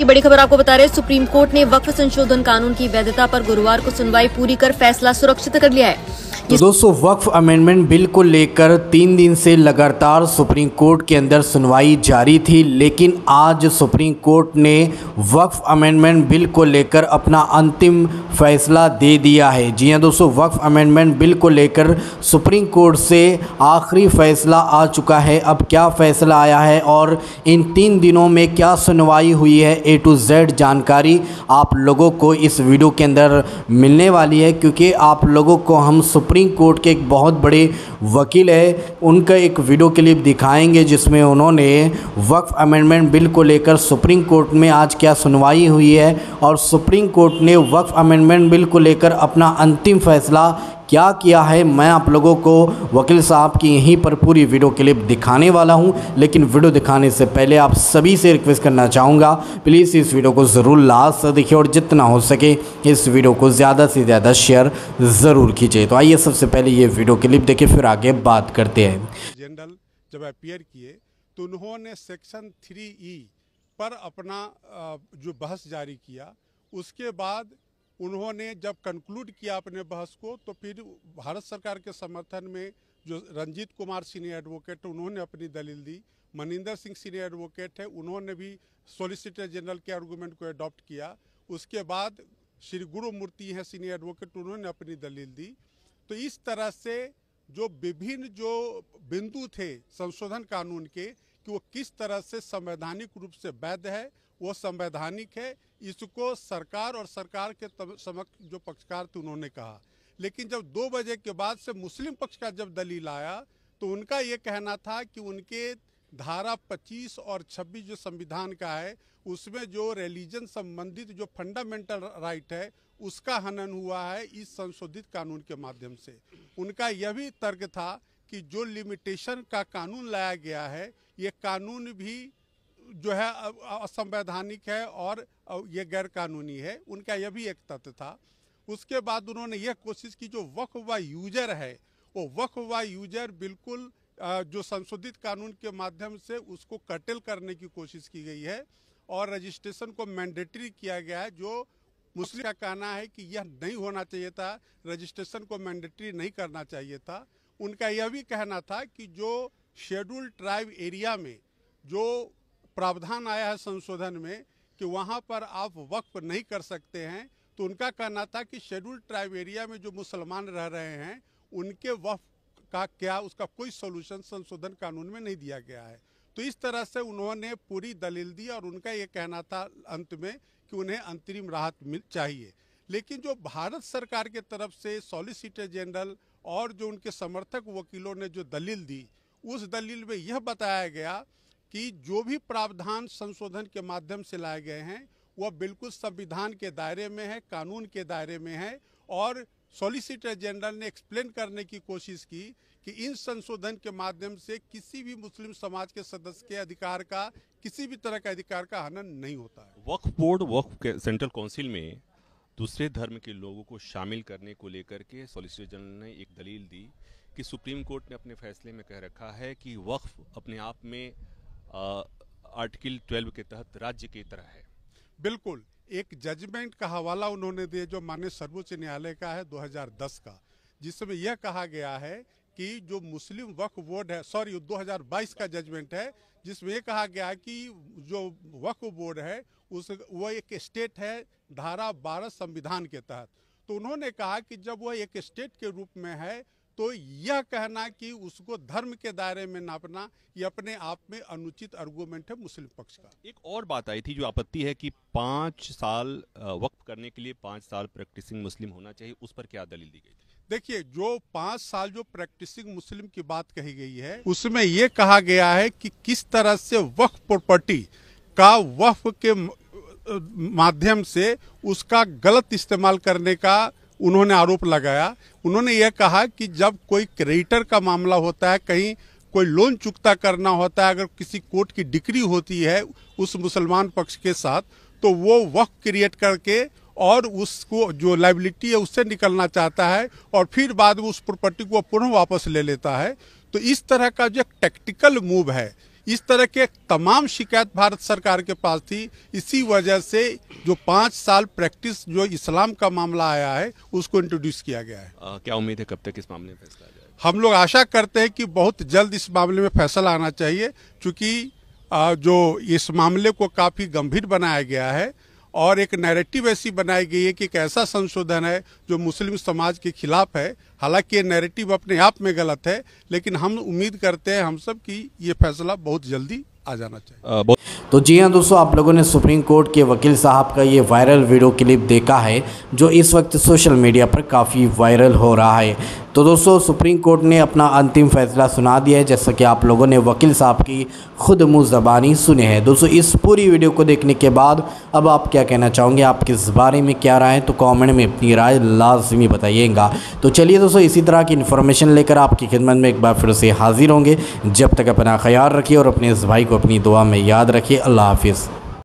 की बड़ी खबर आपको बता रहे हैं, सुप्रीम कोर्ट ने वक्फ संशोधन कानून की वैधता पर गुरुवार को सुनवाई पूरी कर फैसला सुरक्षित कर लिया है। तो दोस्तों, वक्फ अमेंडमेंट बिल को लेकर 3 दिन से लगातार सुप्रीम कोर्ट के अंदर सुनवाई जारी थी, लेकिन आज सुप्रीम कोर्ट ने वक्फ अमेंडमेंट बिल को लेकर अपना अंतिम फैसला दे दिया है। जी हां दोस्तों, वक्फ अमेंडमेंट बिल को लेकर सुप्रीम कोर्ट से आखिरी फैसला आ चुका है। अब क्या फैसला आया है और इन 3 दिनों में क्या सुनवाई हुई है, A to Z जानकारी आप लोगों को इस वीडियो के अंदर मिलने वाली है, क्योंकि आप लोगों को हम सुप्रीम कोर्ट के एक बहुत बड़े वकील है, उनका एक वीडियो क्लिप दिखाएंगे जिसमें उन्होंने वक्फ अमेंडमेंट बिल को लेकर सुप्रीम कोर्ट में आज क्या सुनवाई हुई है और सुप्रीम कोर्ट ने वक्फ अमेंडमेंट बिल को लेकर अपना अंतिम फैसला क्या किया है। मैं आप लोगों को वकील साहब की यहीं पर पूरी वीडियो क्लिप दिखाने वाला हूं, लेकिन वीडियो दिखाने से पहले आप सभी से रिक्वेस्ट करना चाहूँगा, प्लीज़ इस वीडियो को ज़रूर लास्ट तक देखिए और जितना हो सके इस वीडियो को ज़्यादा से ज़्यादा शेयर ज़रूर कीजिए। तो आइए सबसे पहले ये वीडियो क्लिप देखिए, फिर आगे बात करते हैं। जनरल जब अपीयर किए तो उन्होंने सेक्शन 3E पर अपना जो बहस जारी किया, उसके बाद उन्होंने जब कंक्लूड किया अपने बहस को, तो फिर भारत सरकार के समर्थन में जो रंजीत कुमार सीनियर एडवोकेट उन्होंने अपनी दलील दी, मनिंदर सिंह सीनियर एडवोकेट है उन्होंने भी सॉलिसिटर जनरल के आर्गूमेंट को अडॉप्ट किया। उसके बाद श्री गुरुमूर्ति हैं सीनियर एडवोकेट, उन्होंने अपनी दलील दी। तो इस तरह से जो विभिन्न जो बिंदु थे संशोधन कानून के कि वो किस तरह से संवैधानिक रूप से वैध है, वो संवैधानिक है, इसको सरकार और सरकार के समक्ष जो पक्षकार थे उन्होंने कहा। लेकिन जब 2 बजे के बाद से मुस्लिम पक्ष का जब दलील आया तो उनका ये कहना था कि उनके धारा 25 और 26 जो संविधान का है उसमें जो रिलीजन संबंधित जो फंडामेंटल राइट है उसका हनन हुआ है इस संशोधित कानून के माध्यम से। उनका यह भी तर्क था कि जो लिमिटेशन का कानून लाया गया है ये कानून भी जो है असंवैधानिक है और ये गैर कानूनी है, उनका यह भी एक तथ्य था। उसके बाद उन्होंने यह कोशिश की जो वक्फ व यूजर है वो वक्फ व यूजर बिल्कुल जो संशोधित कानून के माध्यम से उसको कर्टेल करने की कोशिश की गई है और रजिस्ट्रेशन को मैंडेटरी किया गया है। जो मुस्लिम का कहना है कि यह नहीं होना चाहिए था, रजिस्ट्रेशन को मैंडेटरी नहीं करना चाहिए था। उनका यह भी कहना था कि जो शेड्यूल्ड ट्राइब एरिया में जो प्रावधान आया है संशोधन में कि वहाँ पर आप वक्फ नहीं कर सकते हैं, तो उनका कहना था कि शेड्यूल्ड ट्राइब एरिया में जो मुसलमान रह रहे हैं उनके वक्फ का क्या, उसका कोई सॉल्यूशन संशोधन कानून में नहीं दिया गया है। तो इस तरह से उन्होंने पूरी दलील दी और उनका ये कहना था अंत में कि उन्हें अंतरिम राहत मिल चाहिए। लेकिन जो भारत सरकार के तरफ से सॉलिसिटर जनरल और जो उनके समर्थक वकीलों ने जो दलील दी, उस दलील में यह बताया गया कि जो भी प्रावधान संशोधन के माध्यम से लाए गए हैं वह बिल्कुल संविधान के दायरे में है, कानून के दायरे में है। और सॉलिसिटर जनरल ने एक्सप्लेन करने की कोशिश की कि इन संशोधन के माध्यम से किसी भी मुस्लिम समाज के सदस्य के अधिकार का, किसी भी तरह का अधिकार का हनन नहीं होता है। वक्फ बोर्ड, वक्फ सेंट्रल काउंसिल में दूसरे धर्म के लोगों को शामिल करने को लेकर के सॉलिसिटर जनरल ने एक दलील दी कि सुप्रीम कोर्ट ने अपने फैसले में कह रखा है कि वक्फ अपने आप में आर्टिकल 12 के तहत राज्य की तरह है। बिल्कुल, एक जजमेंट का हवाला उन्होंने दिया जो माननीय सर्वोच्च न्यायालय का है 2010 का, जिसमें यह कहा गया है कि जो मुस्लिम वक्फ बोर्ड है, 2022 का जजमेंट है, जिसमें यह कहा गया है कि जो वक्फ बोर्ड है वो एक स्टेट है धारा 12 संविधान के तहत। तो उन्होंने कहा कि जब वह एक स्टेट के रूप में है तो यह कहना कि उसको धर्म के दायरे में नापना ये अपने आप में अनुचित आर्गूमेंट है मुस्लिम पक्ष का। एक और बात आई थी जो आपत्ति है कि 5 साल वक्फ करने के लिए 5 साल प्रैक्टिसिंग मुस्लिम होना चाहिए, उस पर क्या दलील दी गई थी? देखिए, जो 5 साल जो प्रैक्टिसिंग मुस्लिम की बात कही गई है उसमें यह कहा गया है कि किस तरह से वक्फ प्रॉपर्टी का वक्फ के माध्यम से उसका गलत इस्तेमाल करने का उन्होंने आरोप लगाया। उन्होंने यह कहा कि जब कोई क्रेडिटर का मामला होता है, कहीं कोई लोन चुकता करना होता है, अगर किसी कोर्ट की डिक्री होती है उस मुसलमान पक्ष के साथ, तो वो वक्फ क्रिएट करके और उसको जो लायबिलिटी है उससे निकलना चाहता है और फिर बाद में उस प्रॉपर्टी को पुनः वापस ले लेता है। तो इस तरह का जो टैक्टिकल मूव है इस तरह के तमाम शिकायत भारत सरकार के पास थी। इसी वजह से जो 5 साल प्रैक्टिस जो इस्लाम का मामला आया है उसको इंट्रोड्यूस किया गया है। क्या उम्मीद है कब तक इस मामले में फैसला आ जाएगा? हम लोग आशा करते हैं कि बहुत जल्द इस मामले में फैसला आना चाहिए, क्योंकि जो इस मामले को काफ़ी गंभीर बनाया गया है और एक नैरेटिव ऐसी बनाई गई है कि एक ऐसा संशोधन है जो मुस्लिम समाज के खिलाफ है। हालांकि ये नैरेटिव अपने आप में गलत है, लेकिन हम उम्मीद करते हैं हम सब कि ये फैसला बहुत जल्दी आ जाना चाहिए। तो जी हाँ दोस्तों, आप लोगों ने सुप्रीम कोर्ट के वकील साहब का ये वायरल वीडियो क्लिप देखा है जो इस वक्त सोशल मीडिया पर काफ़ी वायरल हो रहा है। तो दोस्तों, सुप्रीम कोर्ट ने अपना अंतिम फैसला सुना दिया है, जैसा कि आप लोगों ने वकील साहब की खुद मुँह ज़बानी सुने हैं। दोस्तों, इस पूरी वीडियो को देखने के बाद अब आप क्या कहना चाहोगे, आपके इस बारे में क्या राय है, तो कॉमेंट में अपनी राय लाजमी बताइएगा। तो चलिए दोस्तों, इसी तरह की इन्फॉर्मेशन लेकर आपकी खिदमत में एक बार फिर से हाजिर होंगे। जब तक अपना ख्याल रखिए और अपने इस भाई को अपनी दुआ में याद रखिए। अल्लाह हाफिज़।